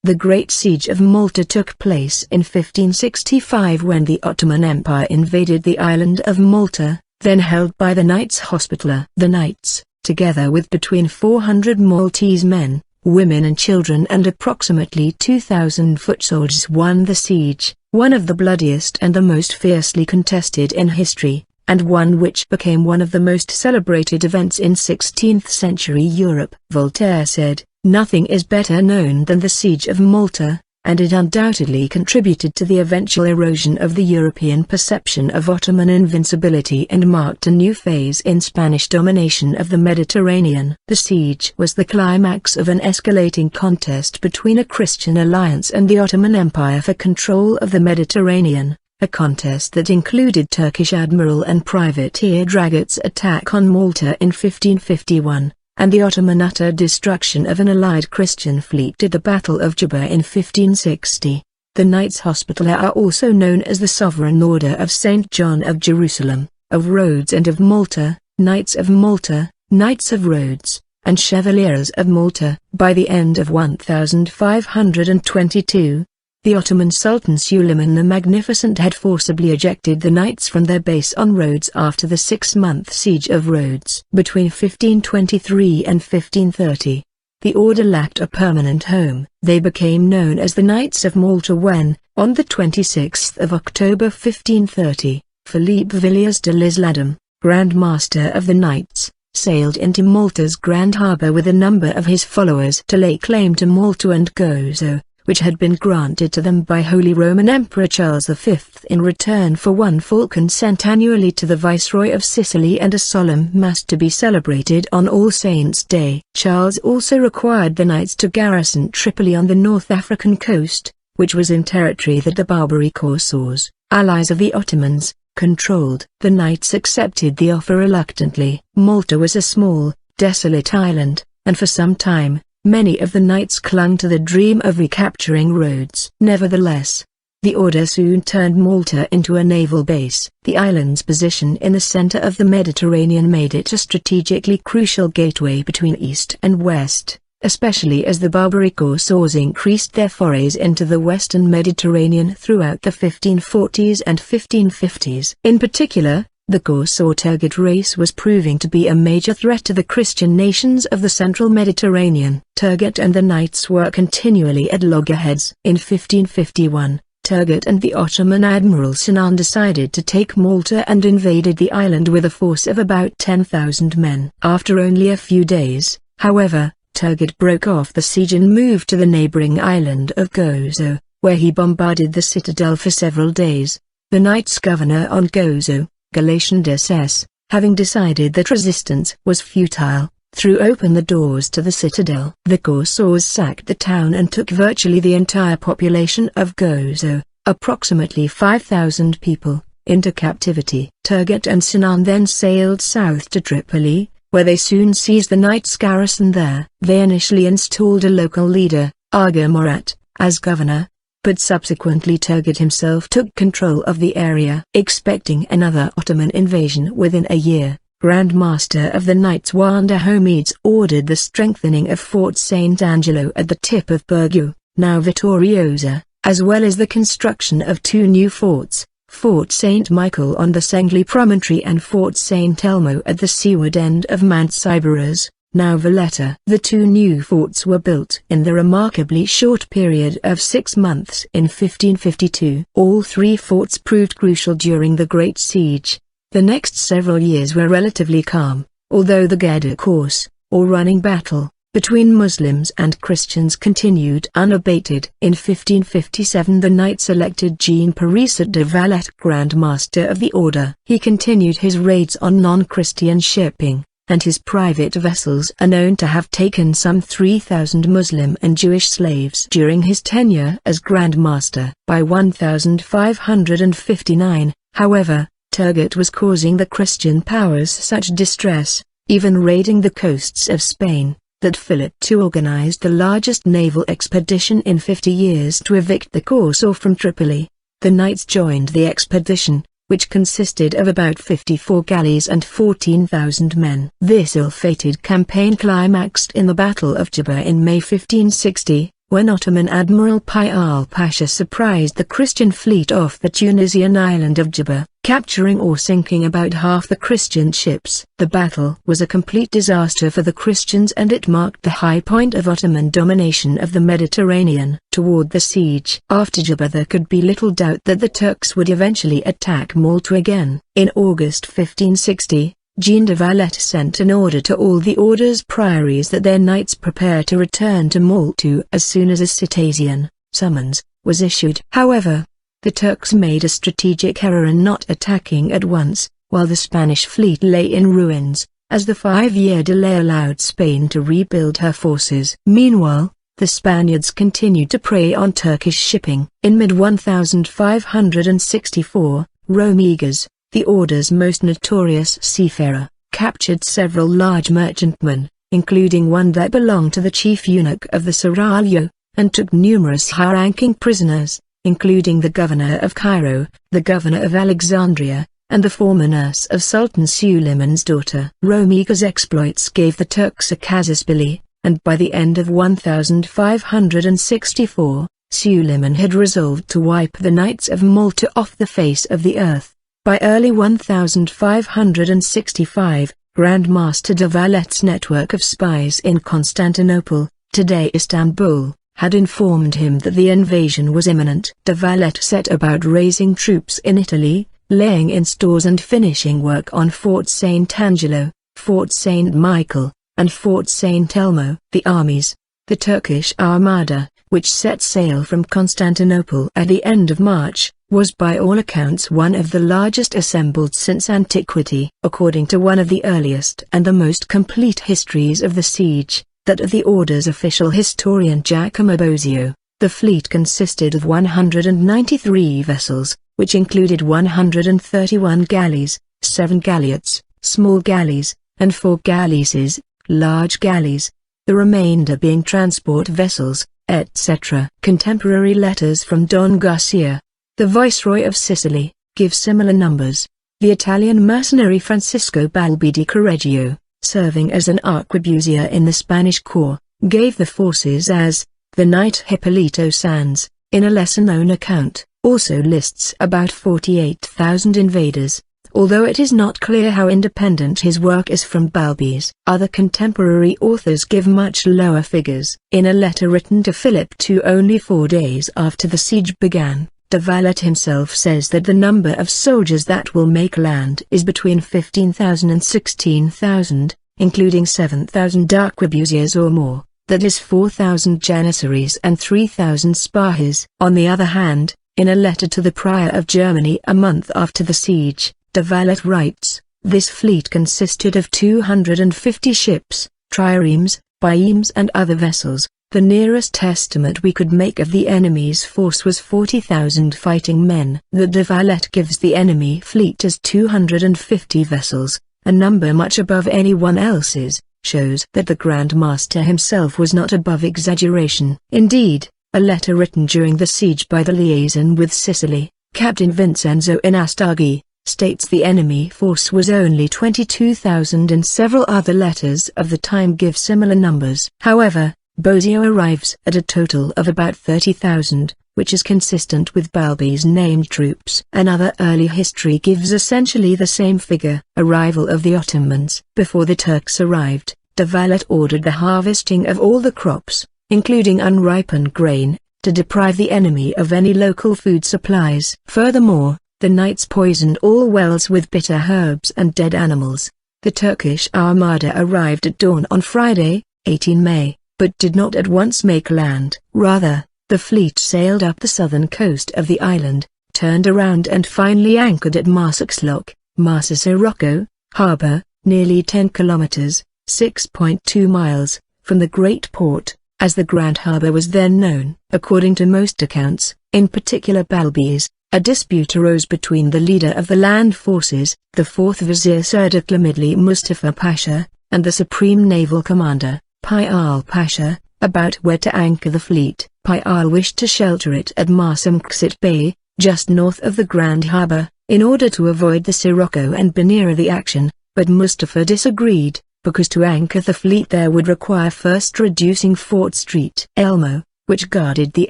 The Great Siege of Malta took place in 1565 when the Ottoman Empire invaded the island of Malta, then held by the Knights Hospitaller. The Knights, together with between 400 Maltese men, women and children and approximately 2,000 foot soldiers, won the siege, one of the bloodiest and the most fiercely contested in history, and one which became one of the most celebrated events in 16th-century Europe. Voltaire said, "Nothing is better known than the Siege of Malta, and it undoubtedly contributed to the eventual erosion of the European perception of Ottoman invincibility and marked a new phase in Spanish domination of the Mediterranean." The siege was the climax of an escalating contest between a Christian alliance and the Ottoman Empire for control of the Mediterranean, a contest that included Turkish admiral and privateer Dragut's attack on Malta in 1551. And the Ottoman utter destruction of an allied Christian fleet at the Battle of Djerba in 1560. The Knights Hospitaller are also known as the Sovereign Order of St. John of Jerusalem, of Rhodes and of Malta, Knights of Malta, Knights of Rhodes, and Chevaliers of Malta. By the end of 1522, the Ottoman Sultan Suleiman the Magnificent had forcibly ejected the Knights from their base on Rhodes after the 6-month siege of Rhodes. Between 1523 and 1530, the order lacked a permanent home. They became known as the Knights of Malta when, on the 26th of October 1530, Philippe Villiers de l'Isle-Adam, Grand Master of the Knights, sailed into Malta's Grand Harbour with a number of his followers to lay claim to Malta and Gozo, which had been granted to them by Holy Roman Emperor Charles V in return for one falcon sent annually to the Viceroy of Sicily and a solemn mass to be celebrated on All Saints' Day. Charles also required the Knights to garrison Tripoli on the North African coast, which was in territory that the Barbary Corsairs, allies of the Ottomans, controlled. The Knights accepted the offer reluctantly. Malta was a small, desolate island, and for some time, many of the Knights clung to the dream of recapturing Rhodes. Nevertheless, the order soon turned Malta into a naval base. The island's position in the center of the Mediterranean made it a strategically crucial gateway between East and West, especially as the Barbary Corsairs increased their forays into the Western Mediterranean throughout the 1540s and 1550s. In particular, the Corsair Turgut race was proving to be a major threat to the Christian nations of the central Mediterranean. Turgut and the Knights were continually at loggerheads. In 1551, Turgut and the Ottoman admiral Sinan decided to take Malta and invaded the island with a force of about 10,000 men. After only a few days, however, Turgut broke off the siege and moved to the neighboring island of Gozo, where he bombarded the citadel for several days. The Knights' governor on Gozo, Galatian Deses, having decided that resistance was futile, threw open the doors to the citadel. The Corsairs sacked the town and took virtually the entire population of Gozo, approximately 5,000 people, into captivity. Turgut and Sinan then sailed south to Tripoli, where they soon seized the Knights' garrison there. They initially installed a local leader, Aga Murat, as governor, but subsequently Turgut himself took control of the area. Expecting another Ottoman invasion within a year, Grand Master of the Knights Wanda Homedes ordered the strengthening of Fort St. Angelo at the tip of Birgu, now Vittoriosa, as well as the construction of two new forts, Fort St. Michael on the Sengli promontory and Fort St. Elmo at the seaward end of Mount Sybaris, now Valletta. The two new forts were built in the remarkably short period of 6 months in 1552. All three forts proved crucial during the Great Siege. The next several years were relatively calm, although the guerre course, or running battle, between Muslims and Christians continued unabated. In 1557 the Knights elected Jean Parisot de Valette Grand Master of the Order. He continued his raids on non-Christian shipping, and his private vessels are known to have taken some 3,000 Muslim and Jewish slaves during his tenure as Grand Master. By 1559, however, Turgut was causing the Christian powers such distress, even raiding the coasts of Spain, that Philip II organized the largest naval expedition in 50 years to evict the Corsair from Tripoli. The Knights joined the expedition, which consisted of about 54 galleys and 14,000 men. This ill-fated campaign climaxed in the Battle of Djerba in May 1560, when Ottoman Admiral Pial Pasha surprised the Christian fleet off the Tunisian island of Djerba, capturing or sinking about half the Christian ships. The battle was a complete disaster for the Christians, and it marked the high point of Ottoman domination of the Mediterranean. Toward the siege after Djerba, there could be little doubt that the Turks would eventually attack Malta again. In August 1560, Jean de Valette sent an order to all the orders priories that their knights prepare to return to Malta as soon as a cetacean summons was issued. However, the Turks made a strategic error in not attacking at once, while the Spanish fleet lay in ruins, as the 5-year delay allowed Spain to rebuild her forces. Meanwhile, the Spaniards continued to prey on Turkish shipping. In mid-1564, Romegas, the order's most notorious seafarer, captured several large merchantmen, including one that belonged to the chief eunuch of the Seraglio, and took numerous high-ranking prisoners, including the governor of Cairo, the governor of Alexandria, and the former nurse of Sultan Suleiman's daughter. Romegas' exploits gave the Turks a casus belli, and by the end of 1564, Suleiman had resolved to wipe the Knights of Malta off the face of the earth. By early 1565, Grand Master de Valette's network of spies in Constantinople, today Istanbul, had informed him that the invasion was imminent. De Valette set about raising troops in Italy, laying in stores and finishing work on Fort St. Angelo, Fort St. Michael, and Fort St. Elmo. The armies, the Turkish armada, which set sail from Constantinople at the end of March, was by all accounts one of the largest assembled since antiquity. According to one of the earliest and the most complete histories of the siege, that of the order's official historian Giacomo Bosio, the fleet consisted of 193 vessels, which included 131 galleys, 7 galleots, small galleys, and 4 galleasses, large galleys, the remainder being transport vessels, etc. Contemporary letters from Don Garcia, the Viceroy of Sicily, give similar numbers. The Italian mercenary Francisco Balbi di Correggio, serving as an arquebusier in the Spanish corps, gave the forces as the Knight Hippolito Sanz. In a lesser-known account, also lists about 48,000 invaders, although it is not clear how independent his work is from Balbi's. Other contemporary authors give much lower figures. In a letter written to Philip II only 4 days after the siege began, de Valette himself says that the number of soldiers that will make land is between 15,000 and 16,000, including 7,000 arquebusiers or more, that is 4,000 janissaries and 3,000 spahis. On the other hand, in a letter to the Prior of Germany a month after the siege, de Valette writes, this fleet consisted of 250 ships, triremes, biremes and other vessels. The nearest estimate we could make of the enemy's force was 40,000 fighting men. The de Valette gives the enemy fleet as 250 vessels, a number much above anyone else's, shows that the Grand Master himself was not above exaggeration. Indeed, a letter written during the siege by the liaison with Sicily, Captain Vincenzo Inastaghi, states the enemy force was only 22,000, and several other letters of the time give similar numbers. However, Bosio arrives at a total of about 30,000, which is consistent with Balbi's named troops. Another early history gives essentially the same figure. Arrival of the Ottomans. Before the Turks arrived, de Valette ordered the harvesting of all the crops, including unripened grain, to deprive the enemy of any local food supplies. Furthermore, the knights poisoned all wells with bitter herbs and dead animals. The Turkish armada arrived at dawn on Friday, 18 May. But did not at once make land. Rather, the fleet sailed up the southern coast of the island, turned around and finally anchored at Marsaxlokk, Marsa Sirocco, harbor, nearly 10 kilometers, 6.2 miles, from the Great Port, as the Grand Harbor was then known. According to most accounts, in particular Balbi's, a dispute arose between the leader of the land forces, the 4th Vizier Serdiklamidli Mustafa Pasha, and the Supreme Naval Commander, Pial Pasha, about where to anchor the fleet. Pial wished to shelter it at Marsamxit Bay, just north of the Grand Harbor, in order to avoid the Sirocco and be nearer the action, but Mustafa disagreed, because to anchor the fleet there would require first reducing Fort St. Elmo, which guarded the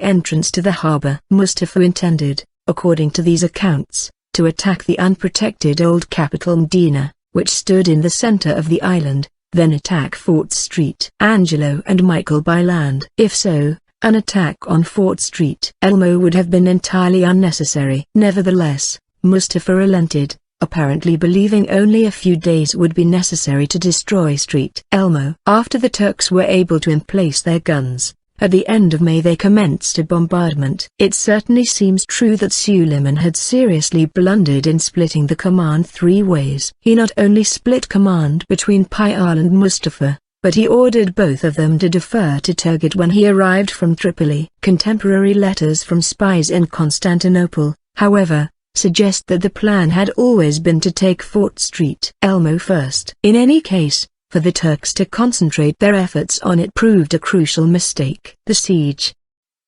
entrance to the harbor. Mustafa intended, according to these accounts, to attack the unprotected old capital Medina, which stood in the center of the island, then attack Fort St. Angelo and Michael by land. If so, an attack on Fort St. Elmo would have been entirely unnecessary. Nevertheless, Mustafa relented, apparently believing only a few days would be necessary to destroy St. Elmo. After the Turks were able to emplace their guns, at the end of May they commenced a bombardment. It certainly seems true that Suleiman had seriously blundered in splitting the command three ways. He not only split command between Payal and Mustafa, but he ordered both of them to defer to Turgut when he arrived from Tripoli. Contemporary letters from spies in Constantinople, however, suggest that the plan had always been to take Fort St. Elmo first. In any case, for the Turks to concentrate their efforts on it proved a crucial mistake. The siege.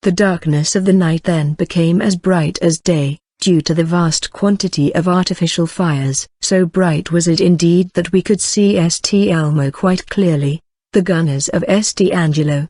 The darkness of the night then became as bright as day, due to the vast quantity of artificial fires. So bright was it indeed that we could see St. Elmo quite clearly. The gunners of St. Angelo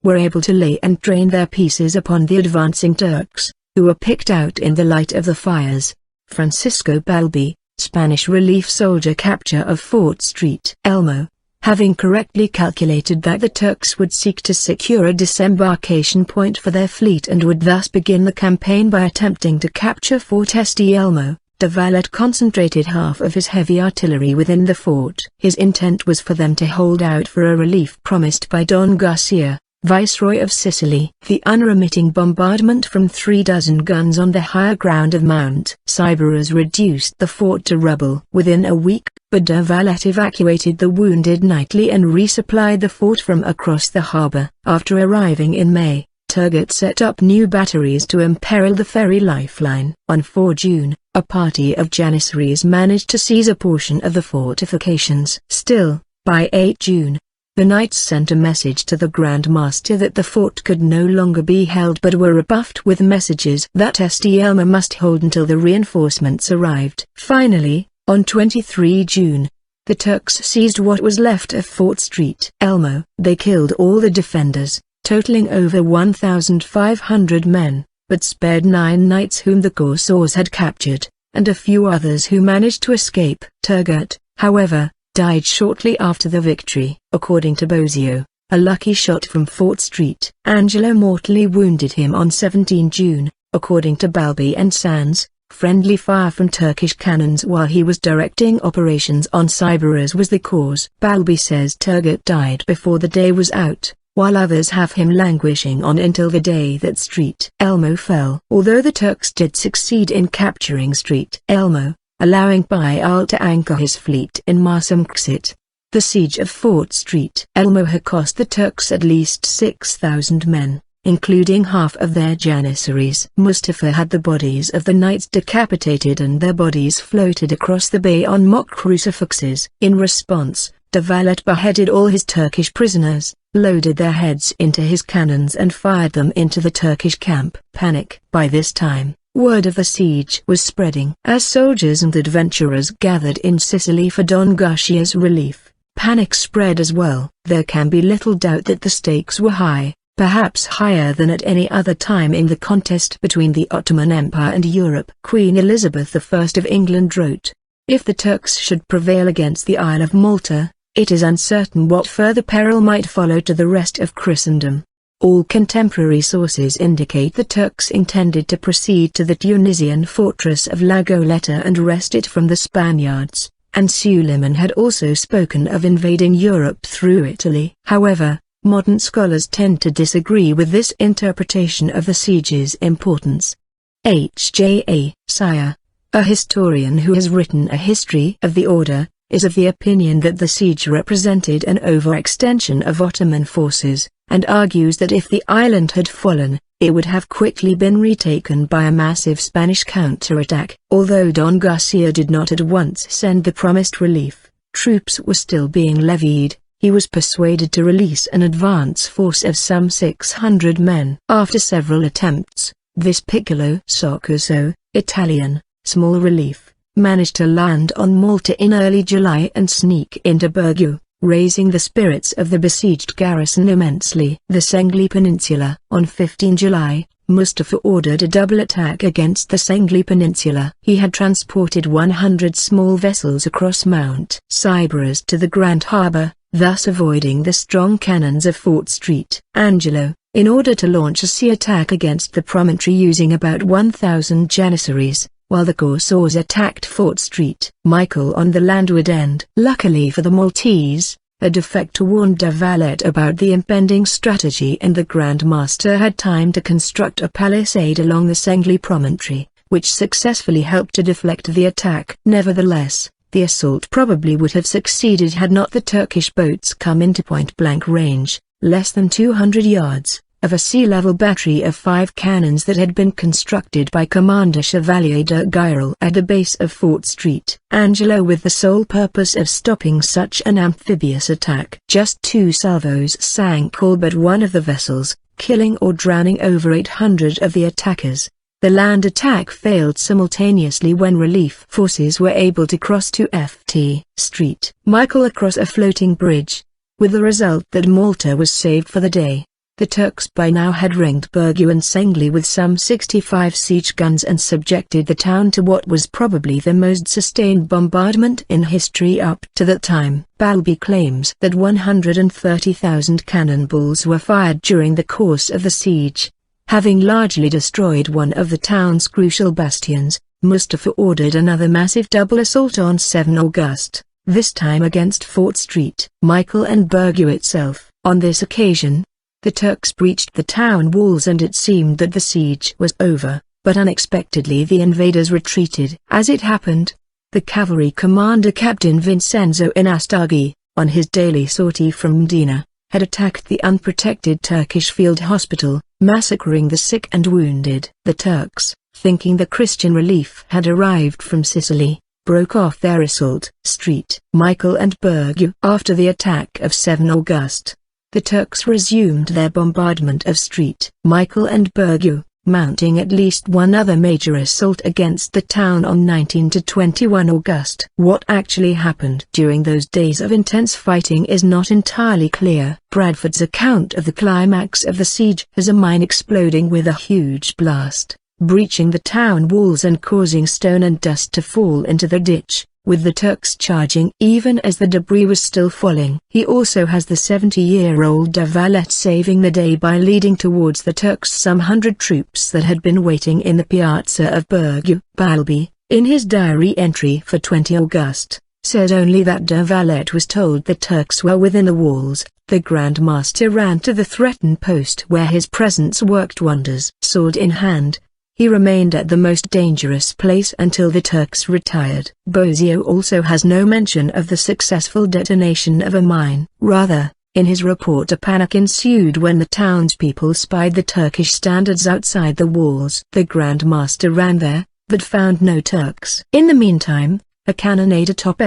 were able to lay and train their pieces upon the advancing Turks, who were picked out in the light of the fires. Francisco Balbi, Spanish relief soldier. Capture of Fort St. Elmo. Having correctly calculated that the Turks would seek to secure a disembarkation point for their fleet and would thus begin the campaign by attempting to capture Fort St. Elmo, de Valette concentrated half of his heavy artillery within the fort. His intent was for them to hold out for a relief promised by Don Garcia, Viceroy of Sicily. The unremitting bombardment from 36 guns on the higher ground of Mount Sybaris reduced the fort to rubble within a week, but de Valette evacuated the wounded nightly and resupplied the fort from across the harbor. After arriving in May, Turgut set up new batteries to imperil the ferry lifeline. On 4 June, a party of Janissaries managed to seize a portion of the fortifications. Still, by 8 June, the knights sent a message to the Grand Master that the fort could no longer be held, but were rebuffed with messages that St. Elmo must hold until the reinforcements arrived. Finally, on 23 June, the Turks seized what was left of Fort St. Elmo. They killed all the defenders, totaling over 1,500 men, but spared 9 knights whom the Corsairs had captured, and a few others who managed to escape. Turgut, however, died shortly after the victory. According to Bozio, a lucky shot from Fort St. Angelo mortally wounded him on 17 June, according to Balbi and Sands. Friendly fire from Turkish cannons while he was directing operations on Sybaris was the cause. Balbi says Turgut died before the day was out, while others have him languishing on until the day that St. Elmo fell. Although the Turks did succeed in capturing St. Elmo, allowing Payal to anchor his fleet in Marsamxit, the siege of Fort St. Elmo had cost the Turks at least 6,000 men, including half of their Janissaries. Mustafa had the bodies of the knights decapitated and their bodies floated across the bay on mock crucifixes. In response, de Valette beheaded all his Turkish prisoners, loaded their heads into his cannons and fired them into the Turkish camp. Panic. By this time, word of the siege was spreading. As soldiers and adventurers gathered in Sicily for Don Garcia's relief, panic spread as well. There can be little doubt that the stakes were high, perhaps higher than at any other time in the contest between the Ottoman Empire and Europe. Queen Elizabeth I of England wrote, "If the Turks should prevail against the Isle of Malta, it is uncertain what further peril might follow to the rest of Christendom." All contemporary sources indicate the Turks intended to proceed to the Tunisian fortress of La Goletta and wrest it from the Spaniards, and Suleiman had also spoken of invading Europe through Italy. However, modern scholars tend to disagree with this interpretation of the siege's importance. H.J.A. Sire, a historian who has written a history of the order, is of the opinion that the siege represented an overextension of Ottoman forces, and argues that if the island had fallen, it would have quickly been retaken by a massive Spanish counterattack. Although Don Garcia did not at once send the promised relief, troops were still being levied. He was persuaded to release an advance force of some 600 men. After several attempts, this piccolo soccorso, Italian, small relief, managed to land on Malta in early July and sneak into Bergu, raising the spirits of the besieged garrison immensely. The Sengli Peninsula. On 15 July, Mustafa ordered a double attack against the Sengli Peninsula. He had transported 100 small vessels across Mount Cyprus to the Grand Harbour, thus avoiding the strong cannons of Fort St. Angelo, in order to launch a sea attack against the promontory using about 1,000 Janissaries, while the Corsairs attacked Fort St. Michael on the landward end. Luckily for the Maltese, a defector warned de Valette about the impending strategy, and the Grand Master had time to construct a palisade along the Sengli promontory, which successfully helped to deflect the attack. Nevertheless, the assault probably would have succeeded had not the Turkish boats come into point-blank range, less than 200 yards, of a sea-level battery of 5 cannons that had been constructed by Commander Chevalier de Guiral at the base of Fort St. Angelo with the sole purpose of stopping such an amphibious attack. Just 2 salvos sank all but one of the vessels, killing or drowning over 800 of the attackers. The land attack failed simultaneously when relief forces were able to cross to St. Michael across a floating bridge, with the result that Malta was saved for the day. The Turks by now had ringed Birgu and Sengli with some 65 siege guns and subjected the town to what was probably the most sustained bombardment in history up to that time. Balbi claims that 130,000 cannonballs were fired during the course of the siege. Having largely destroyed one of the town's crucial bastions, Mustafa ordered another massive double assault on 7 August, this time against Fort St. Michael and Birgu itself. On this occasion, the Turks breached the town walls and it seemed that the siege was over, but unexpectedly the invaders retreated. As it happened, the cavalry commander Captain Vincenzo Inastaghi, on his daily sortie from Mdina, had attacked the unprotected Turkish field hospital, massacring the sick and wounded. The Turks, thinking the Christian relief had arrived from Sicily, broke off their assault. St. Michael and Birgu. After the attack of 7 August, the Turks resumed their bombardment of St. Michael and Birgu, mounting at least one other major assault against the town on 19 to 21 August. What actually happened during those days of intense fighting is not entirely clear. Bradford's account of the climax of the siege has a mine exploding with a huge blast, breaching the town walls and causing stone and dust to fall into the ditch, with the Turks charging even as the debris was still falling. He also has the 70-year-old de Valette saving the day by leading towards the Turks some 100 troops that had been waiting in the piazza of Birgu. Balbi, in his diary entry for 20 August, said only that de Valette was told the Turks were within the walls. The Grand Master ran to the threatened post where his presence worked wonders. Sword in hand, he remained at the most dangerous place until the Turks retired. Bozio also has no mention of the successful detonation of a mine. Rather, in his report a panic ensued when the townspeople spied the Turkish standards outside the walls. The Grand Master ran there, but found no Turks. In the meantime, a cannonade atop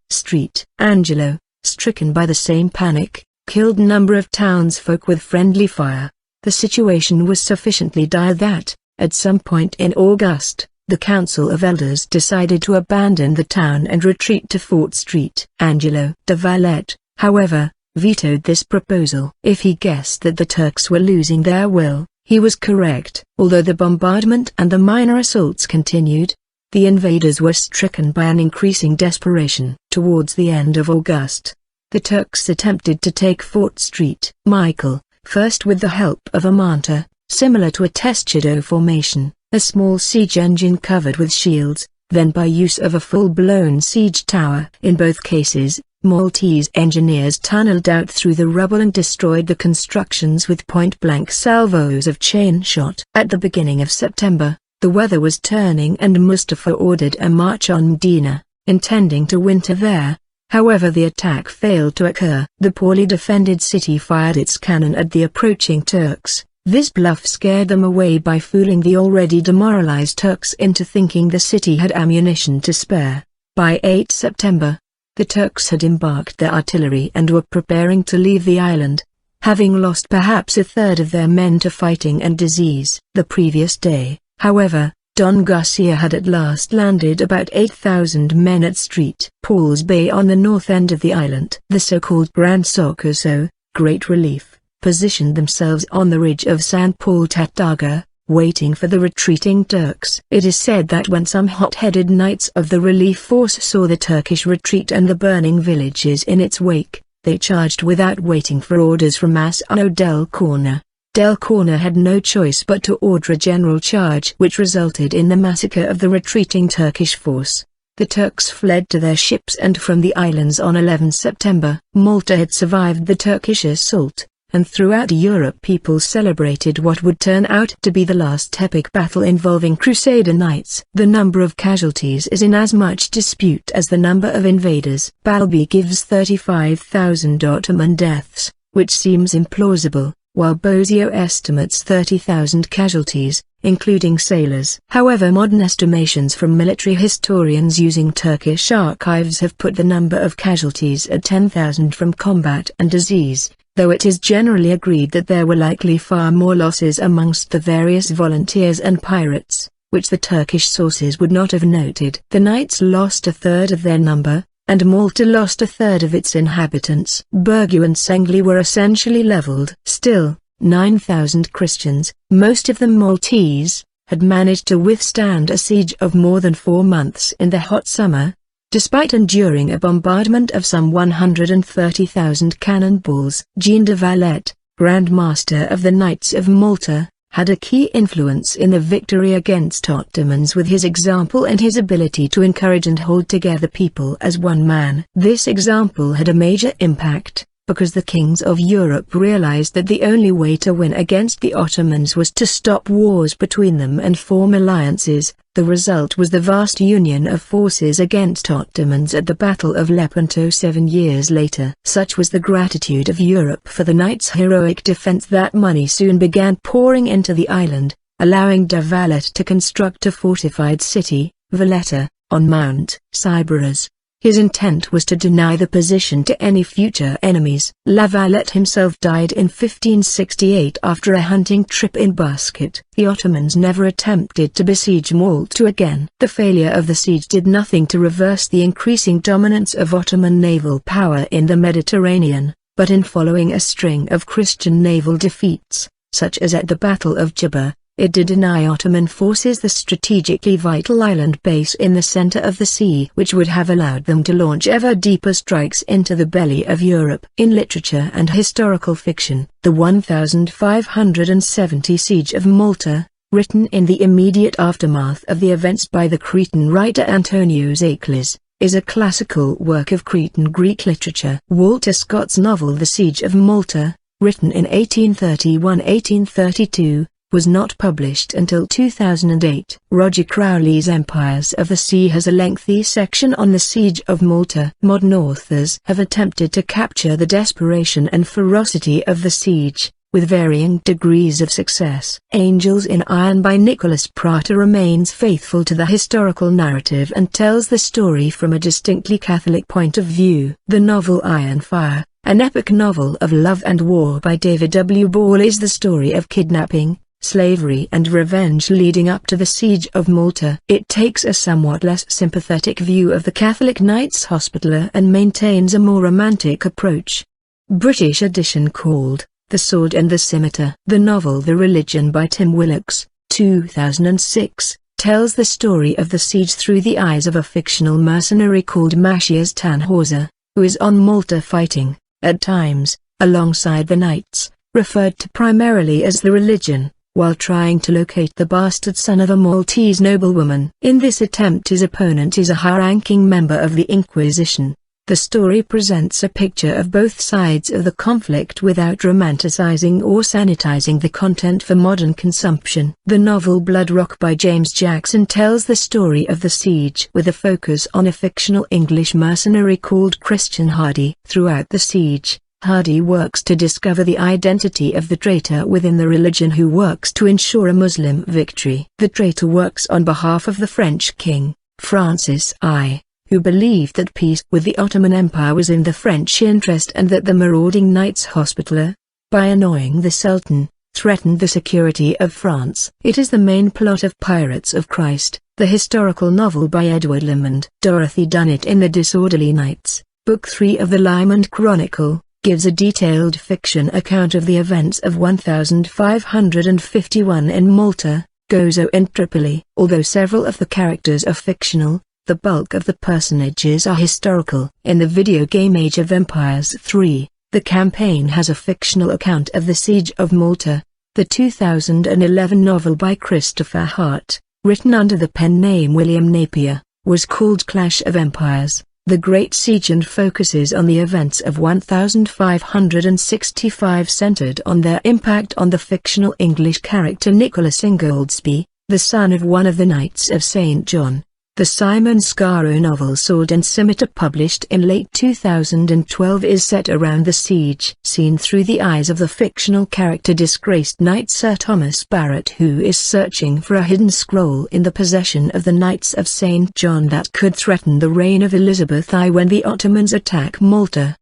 St. Angelo, stricken by the same panic, killed a number of townsfolk with friendly fire. The situation was sufficiently dire that, at some point in August, the Council of Elders decided to abandon the town and retreat to Fort St. Angelo. De Valette, however, vetoed this proposal. If he guessed that the Turks were losing their will, he was correct. Although the bombardment and the minor assaults continued, the invaders were stricken by an increasing desperation. Towards the end of August, the Turks attempted to take Fort St. Michael, first with the help of a manta, similar to a testudo formation, a small siege engine covered with shields, then by use of a full-blown siege tower. In both cases, Maltese engineers tunneled out through the rubble and destroyed the constructions with point-blank salvos of chain shot. At the beginning of September, the weather was turning and Mustafa ordered a march on Mdina, intending to winter there. However, the attack failed to occur. The poorly defended city fired its cannon at the approaching Turks. This bluff scared them away by fooling the already demoralized Turks into thinking the city had ammunition to spare. By 8 September, the Turks had embarked their artillery and were preparing to leave the island, having lost perhaps a third of their men to fighting and disease. The previous day, however, Don Garcia had at last landed about 8,000 men at St. Paul's Bay on the north end of the island. The so-called Grand Socorro, Great Relief, positioned themselves on the ridge of San Paul Tataga, waiting for the retreating Turks. It is said that when some hot-headed knights of the relief force saw the Turkish retreat and the burning villages in its wake, they charged without waiting for orders from Asano del Corno. Del Corno had no choice but to order a general charge, which resulted in the massacre of the retreating Turkish force. The Turks fled to their ships and from the islands on 11 September. Malta had survived the Turkish assault, and throughout Europe people celebrated what would turn out to be the last epic battle involving Crusader knights. The number of casualties is in as much dispute as the number of invaders. Balbi gives 35,000 Ottoman deaths, which seems implausible, while Bozio estimates 30,000 casualties, including sailors. However, modern estimations from military historians using Turkish archives have put the number of casualties at 10,000 from combat and disease, though it is generally agreed that there were likely far more losses amongst the various volunteers and pirates, which the Turkish sources would not have noted. The knights lost a third of their number, and Malta lost a third of its inhabitants. Birgu and Sengli were essentially leveled. Still, 9,000 Christians, most of them Maltese, had managed to withstand a siege of more than 4 months in the hot summer, despite enduring a bombardment of some 130,000 cannonballs. Jean de Valette, Grand Master of the Knights of Malta, had a key influence in the victory against Ottomans with his example and his ability to encourage and hold together people as one man. This example had a major impact, because the kings of Europe realized that the only way to win against the Ottomans was to stop wars between them and form alliances. The result was the vast union of forces against Ottomans at the Battle of Lepanto 7 years later. Such was the gratitude of Europe for the knights' heroic defense that money soon began pouring into the island, allowing de Valette to construct a fortified city, Valletta, on Mount Sybaris. His intent was to deny the position to any future enemies. La Valette himself died in 1568 after a hunting trip in Basket. The Ottomans never attempted to besiege Malta again. The failure of the siege did nothing to reverse the increasing dominance of Ottoman naval power in the Mediterranean, but in following a string of Christian naval defeats, such as at the Battle of Djerba, it did deny Ottoman forces the strategically vital island base in the center of the sea, which would have allowed them to launch ever deeper strikes into the belly of Europe. In literature and historical fiction, the 1570 Siege of Malta, written in the immediate aftermath of the events by the Cretan writer Antonios Aklis, is a classical work of Cretan Greek literature. Walter Scott's novel The Siege of Malta, written in 1831-1832, was not published until 2008. Roger Crowley's Empires of the Sea has a lengthy section on the Siege of Malta. Modern authors have attempted to capture the desperation and ferocity of the siege, with varying degrees of success. Angels in Iron by Nicholas Prater remains faithful to the historical narrative and tells the story from a distinctly Catholic point of view. The novel Iron Fire, an epic novel of love and war by David W. Ball, is the story of kidnapping, slavery and revenge leading up to the Siege of Malta. It takes a somewhat less sympathetic view of the Catholic Knights Hospitaller and maintains a more romantic approach. British edition called The Sword and the Scimitar. The novel The Religion by Tim Willocks, 2006, tells the story of the siege through the eyes of a fictional mercenary called Matthias Tannhauser, who is on Malta fighting, at times, alongside the knights, referred to primarily as the Religion, while trying to locate the bastard son of a Maltese noblewoman. In this attempt his opponent is a high-ranking member of the Inquisition. The story presents a picture of both sides of the conflict without romanticizing or sanitizing the content for modern consumption. The novel Blood Rock by James Jackson tells the story of the siege with a focus on a fictional English mercenary called Christian Hardy. Throughout the siege, Hardy works to discover the identity of the traitor within the Religion who works to ensure a Muslim victory. The traitor works on behalf of the French king, Francis I, who believed that peace with the Ottoman Empire was in the French interest and that the marauding Knights Hospitaller, by annoying the Sultan, threatened the security of France. It is the main plot of Pirates of Christ, the historical novel by Edward Lim and Dorothy Dunnett in The Disorderly Knights. Book 3 of the Lymond Chronicle gives a detailed fiction account of the events of 1551 in Malta, Gozo and Tripoli. Although several of the characters are fictional, the bulk of the personages are historical. In the video game Age of Empires 3, the campaign has a fictional account of the Siege of Malta. The 2011 novel by Christopher Hart, written under the pen name William Napier, was called Clash of Empires, The Great Siege, and focuses on the events of 1565, centered on their impact on the fictional English character Nicholas Ingoldsby, the son of one of the Knights of St. John. The Simon Scarrow novel Sword and Scimitar, published in late 2012, is set around the siege, seen through the eyes of the fictional character disgraced Knight Sir Thomas Barrett, who is searching for a hidden scroll in the possession of the Knights of St. John that could threaten the reign of Elizabeth I when the Ottomans attack Malta.